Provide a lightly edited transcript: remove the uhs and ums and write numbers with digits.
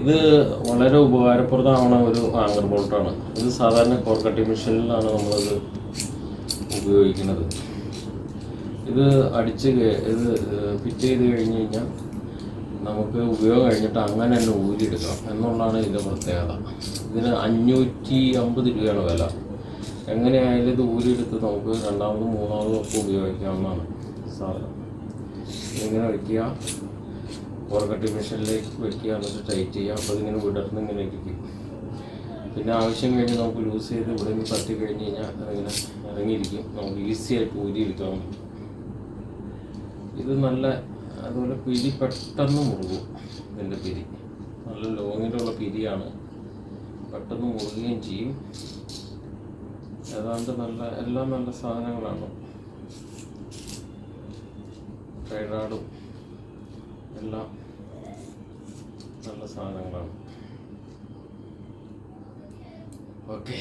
ഇത് വളരെ ഉപകാരപ്രദമാവുന്ന ഒരു ആങ്കർ ബോൾട്ടാണ്. ഇത് സാധാരണ കോർ കട്ടിംഗ് മെഷീനിലാണ് നമ്മളിത് ഉപയോഗിക്കുന്നത്. ഇത് ഇത് ഫിറ്റ് ചെയ്ത് കഴിഞ്ഞ് കഴിഞ്ഞാൽ നമുക്ക് ഉപയോഗം കഴിഞ്ഞിട്ട് അങ്ങനെ തന്നെ ഊരിയെടുക്കാം എന്നുള്ളതാണ് ഇതിൻ്റെ പ്രത്യേകത. ഇതിന് 550 രൂപയാണ് വില. എങ്ങനെയായാലും ഇത് ഊരിയെടുത്ത് നമുക്ക് രണ്ടാമതും മൂന്നാമതും ഒക്കെ ഉപയോഗിക്കാവുന്നതാണ് സാധനം. ഇങ്ങനെ വയ്ക്കുക, കോർ കട്ടിംഗ് മെഷീനിലേക്ക് വയ്ക്കുക, എന്നിട്ട് ടൈറ്റ് ചെയ്യുക. അപ്പോൾ ഇതിങ്ങനെ വിടർന്ന് ഇങ്ങനെ ഇരിക്കും. പിന്നെ ആവശ്യം കഴിഞ്ഞ് നമുക്ക് ലൂസ് ചെയ്ത് ഇവിടെ നിന്ന് തട്ടി കഴിഞ്ഞ് കഴിഞ്ഞാൽ അതിങ്ങനെ ഇറങ്ങിയിരിക്കും. നമുക്ക് ഈസി ആയിട്ട് ഊരിയെടുക്കാൻ പറ്റും. ഇത് നല്ല അതുപോലെ പിരി പെട്ടെന്ന് മുറുകും. ഇതിൻ്റെ പിരി നല്ല ലോങ്ങിലുള്ള പിരിയാണ്, പെട്ടെന്ന് മുറുകുകയും ചെയ്യും. ഏതാണ്ട് എല്ലാം നല്ല സാധനങ്ങളാണ്. ട്രൈഡാഡും എല്ലാം നല്ല സാധനങ്ങളാണ്. ഓക്കെ.